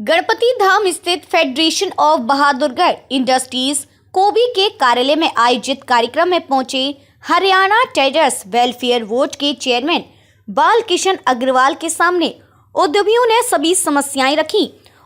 गणपति धाम स्थित federation of Bahadurgarh industries कोबी के कार्यालय में आयोजित कार्यक्रम में पहुंचे हरियाणा ट्रेडर्स वेलफेयर बोर्ड के चेयरमैन बालकिशन अग्रवाल के सामने उद्यमियों ने सभी समस्याएं रखी।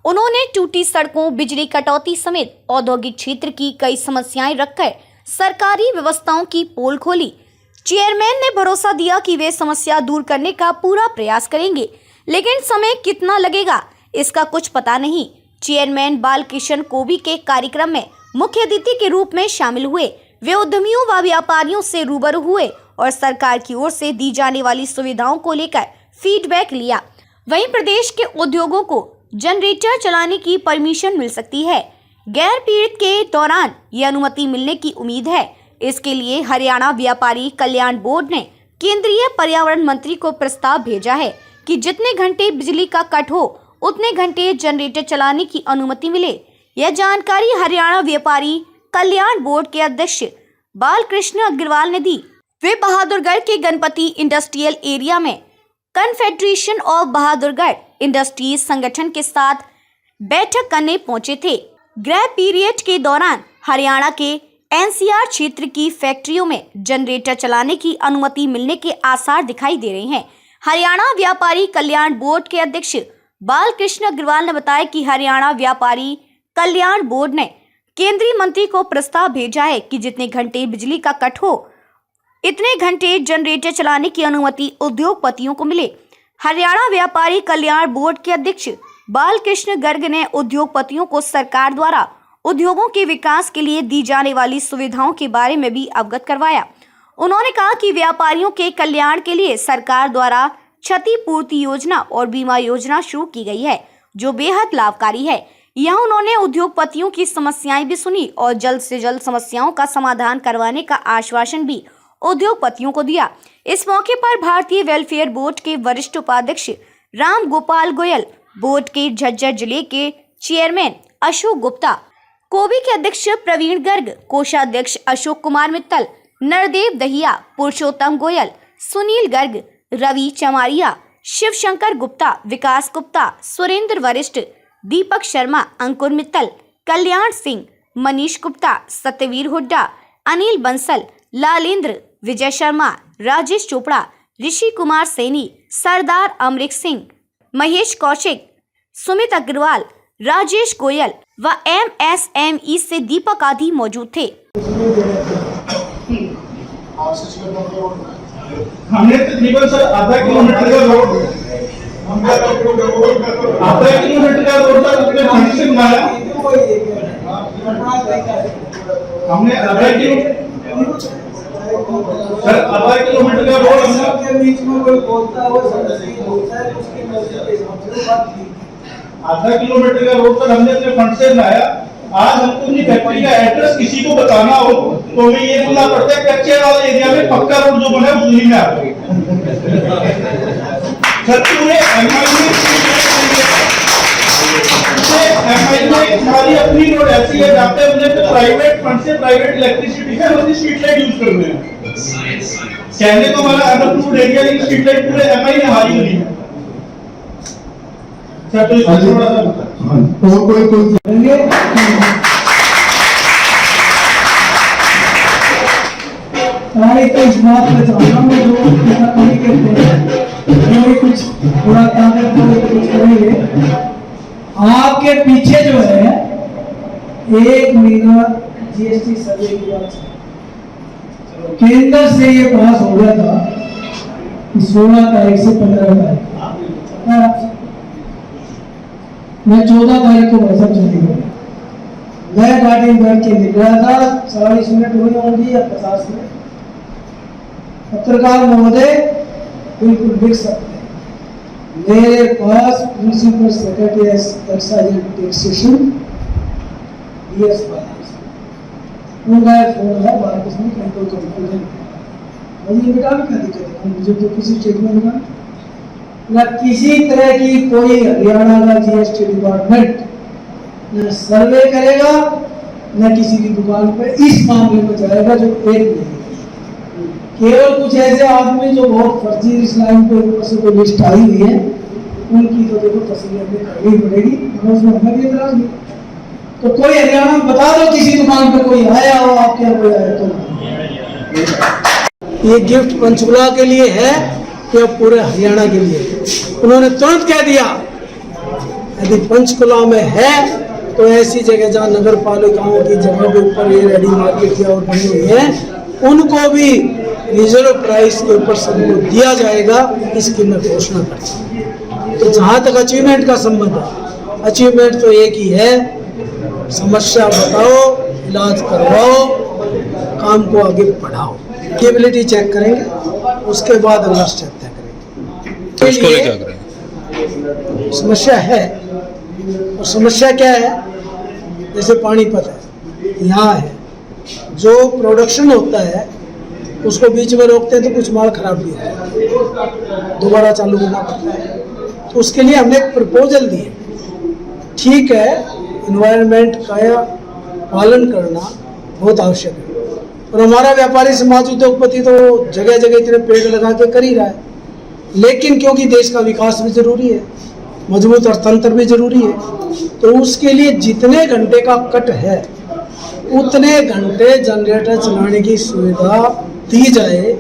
उन्होंने टूटी सड़कों, बिजली कटौती समेत औद्योगिक क्षेत्र की कई समस्याएं रखकर सरकारी व्यवस्थाओं की पोल खोली। चेयरमैन ने भरोसा दिया कि वे समस्या दूर करने का पूरा प्रयास करेंगे, लेकिन समय कितना लगेगा इसका कुछ पता नहीं। चेयरमैन बालकिशन कोबी के कार्यक्रम में मुख्य अतिथि के रूप में शामिल हुए। वे उद्यमियों व व्यापारियों से रूबरू हुए और सरकार की ओर से दी जाने वाली सुविधाओं को लेकर फीडबैक लिया। वहीं प्रदेश के उद्योगों को जनरेटर चलाने की परमिशन मिल सकती है। गैर पीड़ित के दौरान ये अनुमति मिलने की उम्मीद है। इसके लिए हरियाणा व्यापारी कल्याण बोर्ड ने केंद्रीय पर्यावरण मंत्री को प्रस्ताव भेजा है कि जितने घंटे बिजली का कट हो उतने घंटे जनरेटर चलाने की अनुमति मिले। यह जानकारी हरियाणा व्यापारी कल्याण बोर्ड के अध्यक्ष बालकृष्ण अग्रवाल ने दी। वे बहादुरगढ़ के गणपति इंडस्ट्रियल एरिया में कन्फेडरेशन ऑफ बहादुरगढ़ इंडस्ट्रीज संगठन के साथ बैठक करने पहुंचे थे। ग्रे पीरियड के दौरान हरियाणा के एनसीआर क्षेत्र की फैक्ट्रियों में जनरेटर चलाने की अनुमति मिलने के आसार दिखाई दे रहे हैं। हरियाणा व्यापारी कल्याण बोर्ड के अध्यक्ष बालकृष्ण अग्रवाल ने बताया कि हरियाणा व्यापारी कल्याण बोर्ड ने केंद्रीय मंत्री को प्रस्ताव भेजा है कि जितने घंटे बिजली का कट हो इतने घंटे जनरेटर चलाने की अनुमति उद्योगपतियों को मिले। हरियाणा व्यापारी कल्याण बोर्ड के अध्यक्ष बालकृष्ण गर्ग ने उद्योगपतियों को सरकार द्वारा उद्योगों के विकास के लिए दी जाने वाली सुविधाओं के बारे में भी अवगत करवाया। उन्होंने कहा कि व्यापारियों के कल्याण के लिए सरकार द्वारा क्षतिपूर्ति योजना और बीमा योजना शुरू की गई है, जो बेहद लाभकारी है। यहाँ उन्होंने उद्योगपतियों की समस्याएं भी सुनी और जल्द से जल्द समस्याओं का समाधान करवाने का आश्वासन भी उद्योगपतियों को दिया। इस मौके पर भारतीय वेलफेयर बोर्ड के वरिष्ठ उपाध्यक्ष राम गोपाल गोयल, बोर्ड के झज्जर जिले के चेयरमैन अशोक गुप्ता, कोबी के अध्यक्ष प्रवीण गर्ग, कोषाध्यक्ष अशोक कुमार मित्तल, नरदेव दहिया, पुरुषोत्तम गोयल, सुनील गर्ग, रवि चमारिया, शिव शंकर गुप्ता, विकास गुप्ता, सुरेंद्र वरिष्ठ, दीपक शर्मा, अंकुर मित्तल, कल्याण सिंह, मनीष गुप्ता, सत्यवीर हुड्डा, अनिल बंसल, लालेंद्र, विजय शर्मा, राजेश चोपड़ा, ऋषि कुमार सैनी, सरदार अमरिक सिंह, महेश कौशिक, सुमित अग्रवाल, राजेश गोयल व MSME से दीपक आदि मौजूद थे। हमने तकरीबन सर आधा किलोमीटर का रोड सर उसमें फंड से बनाया। हमने आधा किलोमीटर का रोड हमने बीच में कोई बोलता है वो आधा किलोमीटर का रोड सर हमने अपने फंड से बनाया। आज हमको अपनी फैक्ट्री का एड्रेस किसी को बताना हो तो हमें ये बोलना पड़ता है कच्चे वाले एरिया में पक्का रोड जो बना है उसी में आप सर पूरे एमआई में हमारी अपनी रोड ऐसी है जहाँ पे हमने प्राइवेट फंड से प्राइवेट इलेक्ट्रिसिटी है उसकी स्ट्रीट लाइट यूज कर रहे हैं। कहने को हमारा अनअप्रूव्ड एरिया लेकिन स्ट्रीट लाइट पूरे एमआई ने हमारी हुई है सर। तो इसमें थोड़ा सा कोई हमारे तो इस बात पे चाहता हूँ जो नहीं करते हैं वो कुछ थोड़ा ताकत कुछ करेंगे। आपके पीछे जो है 1 महीना जीएसटी सर्वे की बात केंद्र से ये पास हो गया था 16 तारीख से 15 तारीख। मैं 14 तारीख को वैसा चंडीगढ़ मैं गाड़ी बैठ के निकला था। 40 मिनट हुई होंगी या 50 मिनट। पत्रकार महोदय बिल्कुल लिख सकते हैं मेरे पास principal secretary excise and taxation BS उनका फोन है मार्केट में कंट्रोल कंट्रोल मुझे बेटा भी क्या दिक्कत है मुझे तो किसी स्टेटमेंट में न किसी तरह की कोई हरियाणा का जीएसटी डिपार्टमेंट न सर्वे करेगा न किसी की दुकान पे इस मामले में जाएगा जो एक नहीं। केवल कुछ ऐसे आदमी जो बहुत फर्जी इस लाइन पे ऊपर से कोई लिस्ट आई हुई है उनकी तो देखो तस्वीर हमें करनी पड़ेगी, उसमें हमें भी एतराज नहीं। तो कोई हरियाणा में बता दो किसी दुकान पे कोई आया हो आपके यहाँ कोई आया तो। ये गिफ्ट पंचकुला के लिए है या पूरे हरियाणा के लिए? उन्होंने तुरंत कह दिया यदि पंचकुला में है तो ऐसी जगह जहाँ नगर पालिकाओं की जगह के ऊपर ये रेडी मार्केट या और बनी हुई है उनको भी रिजर्व प्राइस के ऊपर सबको दिया जाएगा, इसकी मैं घोषणा करता हूँ। तो जहाँ तक अचीवमेंट का संबंध है, अचीवमेंट तो एक ही है, समस्या बताओ, इलाज करवाओ, काम को आगे बढ़ाओ। केबिलिटी चेक करेंगे, उसके बाद अगला स्टेप तय करेंगे। उसको लेकर क्या करेंगे? समस्या है, और समस्या क्या है? जैसे पानीपत है, यहाँ है, जो प्रोडक्शन होता है उसको बीच में रोकते हैं तो कुछ माल खराब भी होता है, दोबारा चालू करना पड़ता है। तो उसके लिए हमने एक प्रपोजल दिए, ठीक है, इन्वायरमेंट का पालन करना बहुत आवश्यक है, और हमारा व्यापारी समाज उद्योगपति तो जगह जगह इतने पेड़ लगा के कर ही रहा है, लेकिन क्योंकि देश का विकास भी जरूरी है, मजबूत अर्थतंत्र भी जरूरी है, तो उसके लिए जितने घंटे का कट है उतने घंटे जनरेटर चलाने की सुविधा दी जाए,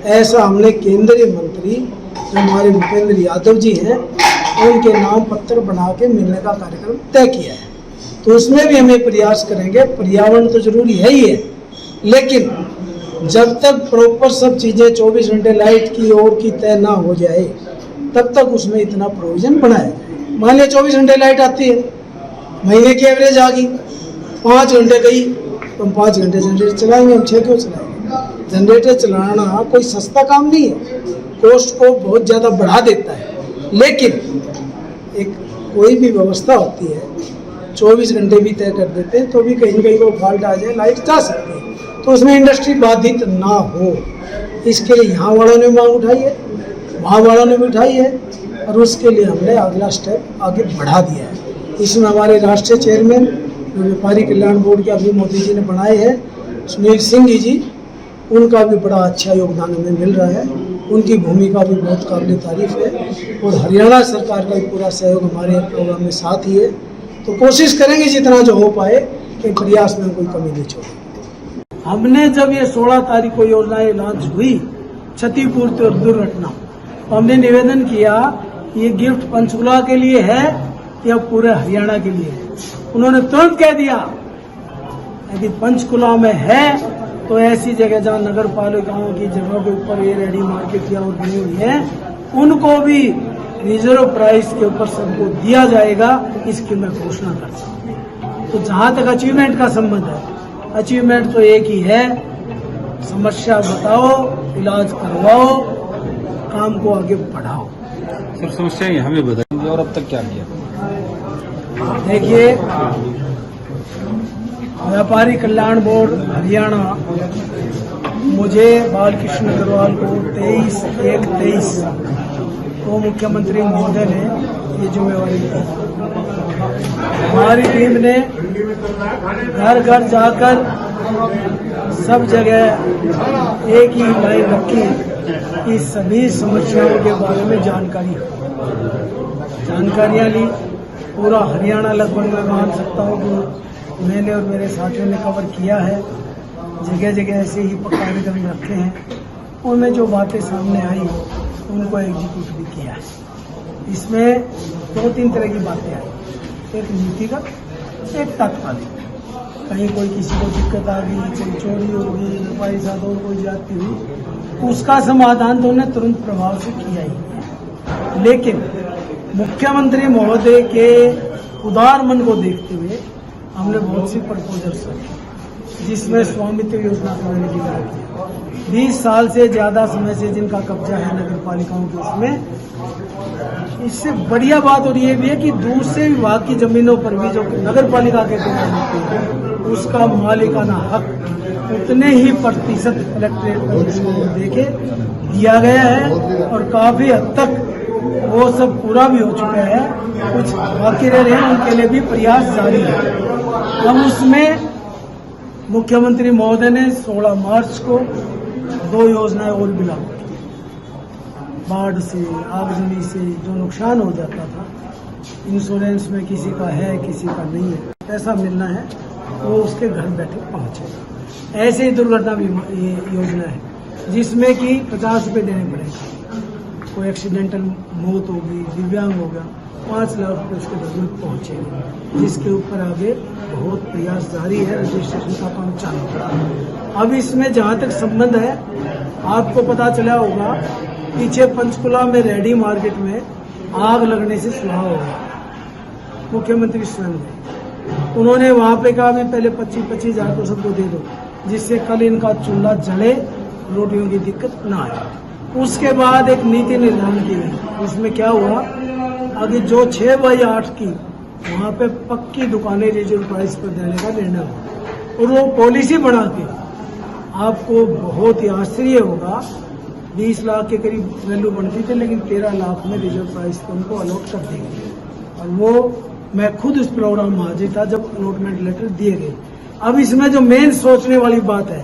ऐसा हमने केंद्रीय मंत्री जो हमारे भूपेंद्र यादव जी हैं उनके नाम पत्र बना के मिलने का कार्यक्रम तय किया है। तो उसमें भी हमें प्रयास करेंगे। पर्यावरण तो जरूरी है ही है, लेकिन जब तक प्रॉपर सब चीज़ें 24 घंटे लाइट की और की तय ना हो जाए तब तक उसमें इतना प्रोविजन बनाया जाए। मान लिया 24 घंटे लाइट आती है, महीने की एवरेज आ गई, 5 घंटे गई तो हम 5 घंटे जनरेटर चलाएंगे, हम 6 क्यों चलाएंगे? जनरेटर चलाना कोई सस्ता काम नहीं है, कॉस्ट को बहुत ज़्यादा बढ़ा देता है, लेकिन एक कोई भी व्यवस्था होती है 24 घंटे भी तय कर देते हैं तो भी कहीं न कहीं वो फॉल्ट आ जाए, लाइट जा सकती है, तो उसमें इंडस्ट्री बाधित ना हो, इसके लिए यहाँ वालों ने मांग उठाई है, वहाँ वालों ने भी उठाई है, और उसके लिए हमने अगला स्टेप आगे बढ़ा दिया है। इसमें हमारे राष्ट्रीय चेयरमैन जो व्यापारी कल्याण बोर्ड के अभी मोदी जी ने बनाए हैं, सुनील सिंह जी, उनका भी बड़ा अच्छा योगदान हमें मिल रहा है, उनकी भूमिका भी बहुत काबिल तारीफ है, और हरियाणा सरकार का भी पूरा सहयोग हमारे प्रोग्राम में साथ ही है। तो कोशिश करेंगे जितना जो हो पाए कि प्रयास में कोई कमी नहीं छोड़े। हमने जब ये 16 तारीख को योजनाएं लॉन्च हुई, क्षतिपूर्ति और दुर्घटना, तो हमने निवेदन किया ये गिफ्ट पंचकुला के लिए है या पूरे हरियाणा के लिए है? उन्होंने तुरंत कह दिया यदि पंचकुला में है तो ऐसी जगह जहाँ नगर पालिकाओं की जगह के ऊपर ये रेडी मार्केट या और बनी हुई है उनको भी रिजर्व प्राइस के ऊपर सबको दिया जाएगा, इसकी मैं घोषणा करता हूँ। तो जहाँ तक अचीवमेंट का संबंध है, अचीवमेंट तो एक ही है, समस्या बताओ, इलाज करवाओ, काम को आगे बढ़ाओ। सर समस्या यहाँ भी बताएंगे और अब तक क्या किया? देखिए, व्यापारी कल्याण बोर्ड हरियाणा मुझे बालकृष्ण अग्रवाल को 23/1/23 को मुख्यमंत्री महोदय ने ये जिम्मेवारी दी। हमारी टीम ने घर घर जाकर सब जगह एक ही लाइन रखी कि सभी समस्याओं के बारे में जानकारियाँ ली। पूरा हरियाणा लगभग मैं मान सकता हूँ कि मैंने और मेरे साथियों ने कवर किया है। जगह जगह ऐसे ही कार्यक्रम रखे हैं, उनमें जो बातें सामने आई उनको एग्जीक्यूट भी किया है। इसमें 2-3 तरह की बातें आई, एक नीतिगत, एक तात्कालिक। कहीं कोई किसी को दिक्कत आ गई, कोई चोरी होगी, व्यापारी साथ और कोई जाती हुई, उसका समाधान तो उन्हें तुरंत प्रभाव से किया ही है। लेकिन मुख्यमंत्री महोदय के उदार मन को देखते हुए हमने बहुत सी प्रपोजल्स रखी, जिसमें स्वामित्व योजना को मैंने जिक्र किया। 20 साल से ज्यादा समय से जिनका कब्जा है नगर पालिकाओं के उसमें, इससे बढ़िया बात और ये भी है कि दूसरे विभाग की जमीनों पर भी जो नगर पालिका के तहत होती है उसका मालिकाना हक उतने ही प्रतिशत कलेक्ट्रेट पर देके दिया गया है, और काफी हद तक वो सब पूरा भी हो चुका है। कुछ बाकी रह रहे हैं, उनके लिए भी प्रयास जारी है। हम उसमें मुख्यमंत्री महोदय ने 16 मार्च को 2 योजनाएं और भी लागू की। बाढ़ से, आगजनी से जो नुकसान हो जाता था, इंश्योरेंस में किसी का है किसी का नहीं है, पैसा मिलना है वो उसके घर बैठे पहुँचेगा। ऐसे ही दुर्घटना बीमा ये योजना है जिसमें कि 50 रुपये देने पड़ेंगे। कोई एक्सीडेंटल मौत होगी, दिव्यांग हो गया, 5 लाख रुपये उसके घर में पहुँचेंगे, जिसके ऊपर आगे बहुत प्रयास जारी है, रजिस्ट्रेशन का काम चालू है। अब इसमें जहाँ तक संबंध है, आपको पता चला होगा पीछे पंचकुला में रेडी मार्केट में आग लगने से सुलह हो गया। मुख्यमंत्री स्वयं गए, उन्होंने वहाँ पे कहा मैं पहले 25-25 हज़ार तो सबको दे दो, जिससे कल इनका चूल्हा जले, रोटियों की दिक्कत ना आए। उसके बाद एक नीति निर्धारण की गई, उसमें क्या हुआ, आगे जो 6/8 की वहाँ पे पक्की दुकानें रिजर्व प्राइस पर देने का निर्णय हुआ, और वो पॉलिसी बना के आपको बहुत ही आश्चर्य होगा, 20 लाख के करीब वैल्यू बनती थी, लेकिन 13 लाख में रिजर्व प्राइस पे उनको अलॉट कर दी गई। और वो मैं खुद उस प्रोग्राम में हाजिर था जब अलॉटमेंट लेटर दिए गए। अब इसमें जो मेन सोचने वाली बात है,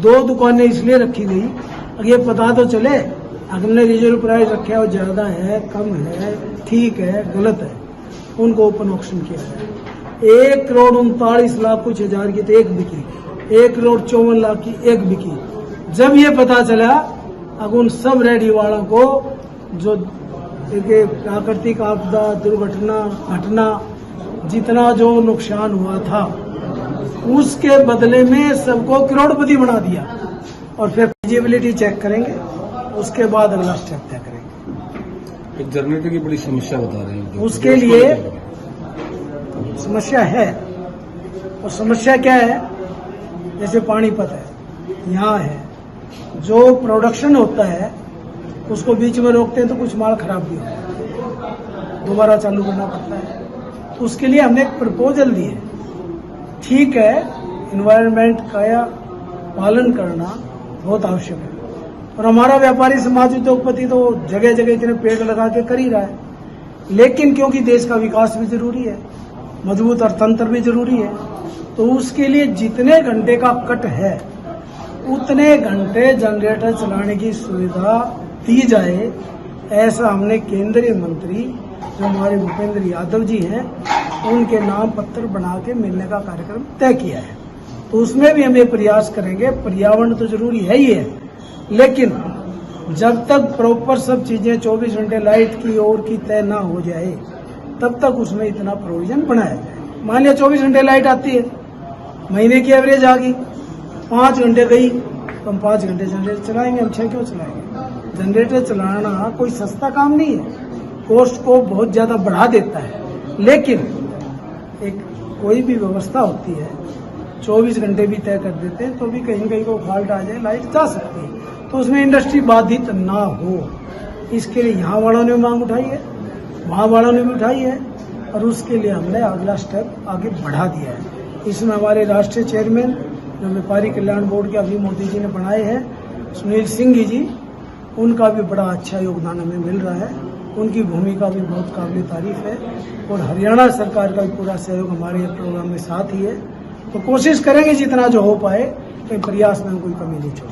2 दुकानें इसलिए रखी गई, अब ये पता तो चले अगर हमने रिजर्व प्राइस रखा है और ज़्यादा है, कम है, ठीक है, गलत है, उनको ओपन ऑक्शन किया है। 1,39,00,000 कुछ हजार की तो एक बिकी, 1,54,00,000 की एक बिकी। जब ये पता चला, अब उन सब रेडी वालों को जो प्राकृतिक आपदा, दुर्घटना, घटना जितना जो नुकसान हुआ था, उसके बदले में सबको करोड़पति बना दिया। और फिर फिजिबिलिटी चेक करेंगे, उसके बाद अगला स्टेप तय करेंगे। एक जनरेटर की बड़ी समस्या बता रहे हैं, उसके लिए समस्या है, और समस्या क्या है, जैसे पानीपत है, यहाँ है, जो प्रोडक्शन होता है उसको बीच में रोकते हैं तो कुछ माल खराब भी होता है, दोबारा चालू करना पड़ता है। तो उसके लिए हमने एक प्रपोजल दी है। ठीक है, एनवायरनमेंट का पालन करना बहुत आवश्यक है, और हमारा व्यापारी समाज, उद्योगपति तो जगह जगह इतने पेड़ लगा के कर ही रहा है, लेकिन क्योंकि देश का विकास भी जरूरी है, मजबूत अर्थतंत्र भी जरूरी है, तो उसके लिए जितने घंटे का कट है उतने घंटे जनरेटर चलाने की सुविधा दी जाए, ऐसा हमने केंद्रीय मंत्री जो हमारे भूपेंद्र यादव जी हैं उनके नाम पत्र बना के मिलने का कार्यक्रम तय किया है। तो उसमें भी हम ये प्रयास करेंगे। पर्यावरण तो जरूरी है ही है, लेकिन जब तक प्रॉपर सब चीजें 24 घंटे लाइट की और की तय ना हो जाए, तब तक उसमें इतना प्रोविजन बनाया जाए। मान लिया 24 घंटे लाइट आती है, महीने की एवरेज आ गई, 5 घंटे गई, तो हम 5 घंटे जनरेटर चलाएंगे, हम 6 क्यों चलाएंगे? जनरेटर चलाना कोई सस्ता काम नहीं है, कॉस्ट को बहुत ज्यादा बढ़ा देता है, लेकिन एक कोई भी व्यवस्था होती है, 24 घंटे भी तय कर देते हैं तो भी कहीं कहीं को फॉल्ट आ जाए, लाइट जा सकती है, तो उसमें इंडस्ट्री बाधित ना हो, इसके लिए यहाँ वालों ने मांग उठाई है, वहाँ वालों ने भी उठाई है, और उसके लिए हमने अगला स्टेप आगे बढ़ा दिया है। इसमें हमारे राष्ट्रीय चेयरमैन जो व्यापारी कल्याण बोर्ड के अभी मोदी जी ने बनाए हैं, सुनील सिंह जी, उनका भी बड़ा अच्छा योगदान हमें मिल रहा है, उनकी भूमिका भी बहुत काबिल तारीफ है, और हरियाणा सरकार का भी पूरा सहयोग हमारे प्रोग्राम में साथ ही है। तो कोशिश करेंगे जितना जो हो पाए, कहीं प्रयास में कोई कमी नहीं छोड़े।